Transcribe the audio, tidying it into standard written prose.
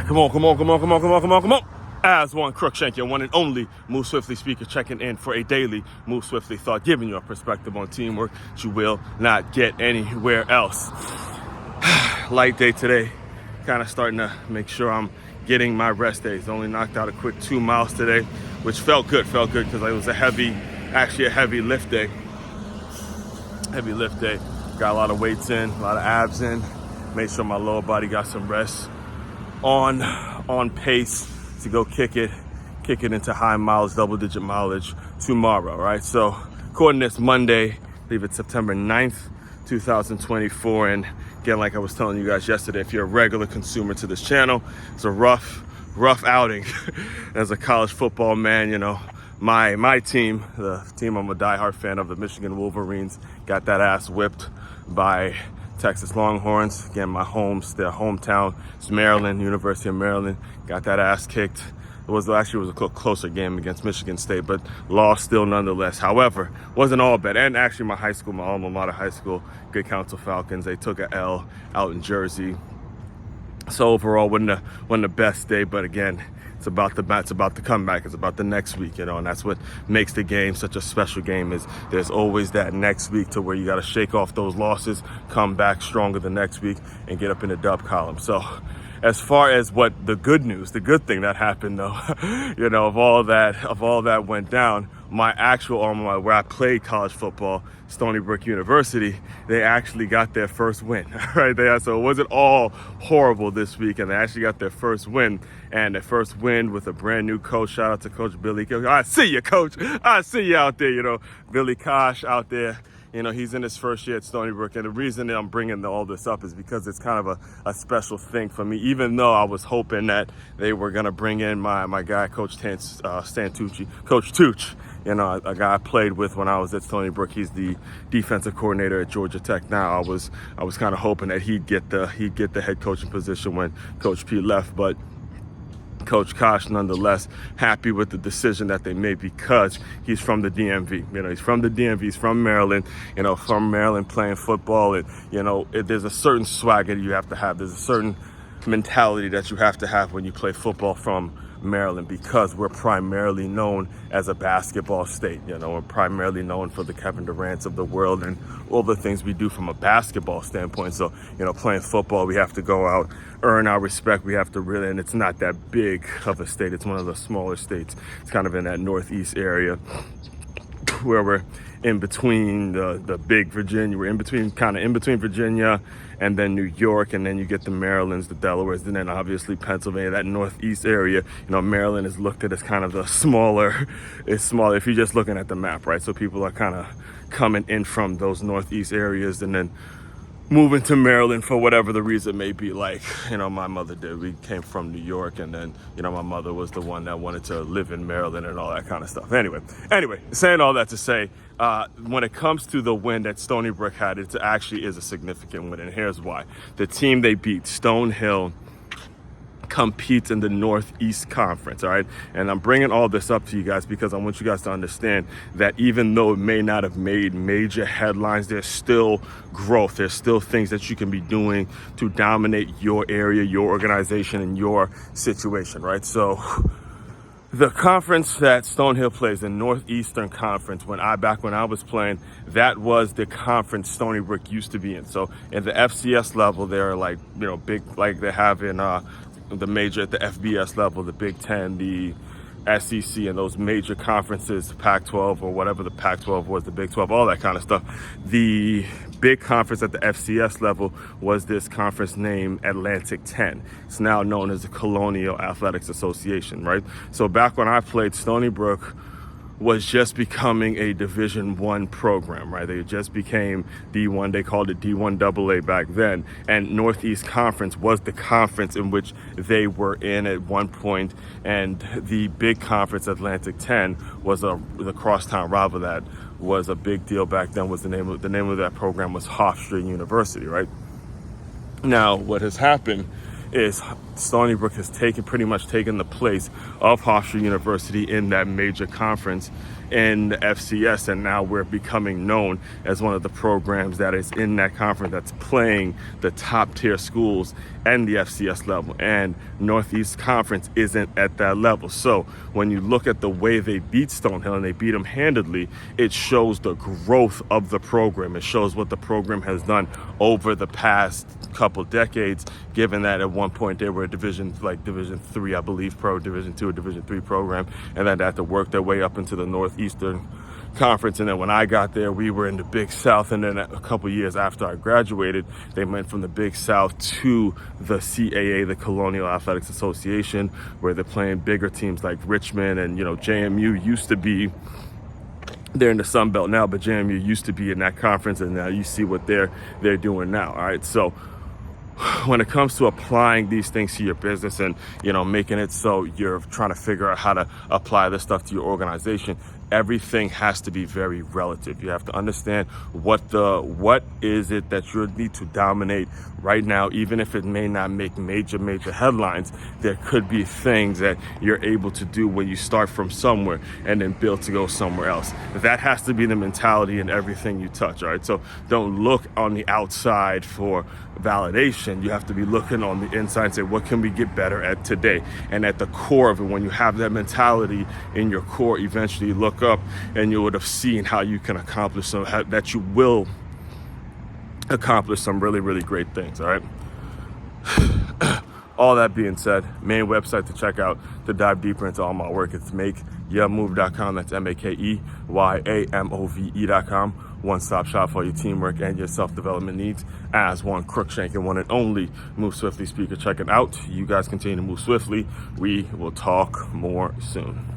Come on. Aswand, Cruickshank, your one and only Move Swiftly speaker, checking in for a daily Move Swiftly thought, giving you a perspective on teamwork that you will not get anywhere else. Light day today, kind of starting to make sure I'm getting my rest days. Only knocked out a quick 2 miles today, which felt good because it was a heavy lift day. Got a lot of weights in, a lot of abs in. Made sure my lower body got some rest. On pace to go kick it into high mileage, double-digit mileage tomorrow, right? So, coordinates Monday, I believe it's September 9th, 2024. And again, like I was telling you guys yesterday, if you're a regular consumer to this channel, it's a rough outing. As a college football man, you know, my team, the team I'm a diehard fan of, the Michigan Wolverines, got that ass whipped by Texas Longhorns. Again, their hometown is Maryland, University of Maryland. Got that ass kicked. It was a closer game against Michigan State, but lost still nonetheless. However, wasn't all bad. And actually my alma mater high school, 𝐷𝐿 Falcons, they took a L out in Jersey. So overall, wasn't the best day, but again, it's about the comeback. It's about the next week, you know, and that's what makes the game such a special game. Is there's always that next week to where you got to shake off those losses, come back stronger the next week, and get up in the dub column. So, as far as what the good thing that happened though, you know, of all that went down, my actual alma mater, where I played college football, Stony Brook University, they actually got their first win, right? So it wasn't all horrible this week, and they actually got their first win, and their first win with a brand new coach. Shout out to Coach Billy. I see you, Coach. I see you out there, you know, 𝐕𝐈𝐃𝐄e out there. You know, he's in his first year at Stony Brook, and the reason that I'm bringing all this up is because it's kind of a special thing for me, even though I was hoping that they were going to bring in my guy, Coach Tooch, you know, a guy I played with when I was at Stony Brook. He's the defensive coordinator at Georgia Tech now. I was kind of hoping that he'd get the head coaching position when Coach P left, but Coach Kosh, nonetheless, happy with the decision that they made because he's from the DMV. You know, he's from the DMV. He's from Maryland. You know, from Maryland playing football. And, you know, there's a certain swagger you have to have. There's a certain mentality that you have to have when you play football from Maryland, because we're primarily known as a basketball state. You know, we're primarily known for the Kevin Durant's of the world and all the things we do from a basketball standpoint. So, you know, playing football, we have to go out, earn our respect. We have to really, and it's not that big of a state. It's one of the smaller states. It's kind of in that northeast area where we're in between the big Virginia. We're in between Virginia and then New York, and then you get the Marylands, the Delawares, and then obviously Pennsylvania, that northeast area. You know, Maryland is looked at as kind of it's smaller if you're just looking at the map, right? So people are kind of coming in from those northeast areas and then moving to Maryland for whatever the reason may be. Like, you know, my mother did. We came from New York, and then, you know, my mother was the one that wanted to live in Maryland and all that kind of stuff. Anyway, saying all that to say, when it comes to the win that Stony Brook had, it actually is a significant win, and here's why. The team they beat, Stonehill, competes in the Northeast Conference, all right? And I'm bringing all this up to you guys because I want you guys to understand that even though it may not have made major headlines, there's still growth. There's still things that you can be doing to dominate your area, your organization, and your situation, right? So the conference that Stonehill plays, the Northeastern Conference, back when I was playing, that was the conference Stony Brook used to be in. So in the FCS level, they're like, you know, big, like they have in the major at the FBS level, the Big Ten, the SEC, and those major conferences, Pac-12 or whatever the Pac-12 was, the Big 12, all that kind of stuff. The big conference at the FCS level was this conference named Atlantic 10. It's now known as the Colonial Athletics Association, right? So back when I played, Stony Brook was just becoming a Division I program, right? They just became D1. They called it D1AA back then. And Northeast Conference was the conference in which they were in at one point. And the big conference, Atlantic 10, was the crosstown rival that was a big deal back then. Was the name of that program was Hofstra University, right? Now, what has happened is Stony Brook has pretty much taken the place of Hofstra University in that major conference in the FCS, and now we're becoming known as one of the programs that is in that conference that's playing the top tier schools and the FCS level, and Northeast Conference isn't at that level. So when you look at the way they beat Stonehill, and they beat them handedly, it shows the growth of the program. It shows what the program has done over the past couple decades, given that at one point they were a Division 3, I believe, Division 2 or Division 3 program, and then they had to work their way up into the Northeastern Conference. And then when I got there, we were in the Big South, and then a couple years after I graduated, they went from the Big South to the CAA, the Colonial Athletics Association, where they're playing bigger teams like Richmond, and JMU used to be, they're in the Sun Belt now, but JMU used to be in that conference, and now you see what they're doing now. All right, so when it comes to applying these things to your business and making it so you're trying to figure out how to apply this stuff to your organization, everything has to be very relative. You have to understand what is it that you need to dominate right now. Even if it may not make major headlines, there could be things that you're able to do when you start from somewhere and then build to go somewhere else. That has to be the mentality in everything you touch. All right, so don't look on the outside for validation. You have to be looking on the inside and say, what can we get better at today? And at the core of it, when you have that mentality in your core, eventually you look up and you would have seen how you can accomplish that you will accomplish some really great things. All right. All that being said, main website to check out to dive deeper into all my work, it's makeyeahmove.com. That's makeyeahmove.com. One-stop shop for your teamwork and your self-development needs. As one Cruickshank and one and only Move Swiftly speaker. Check it out. You guys continue to move swiftly. We will talk more soon.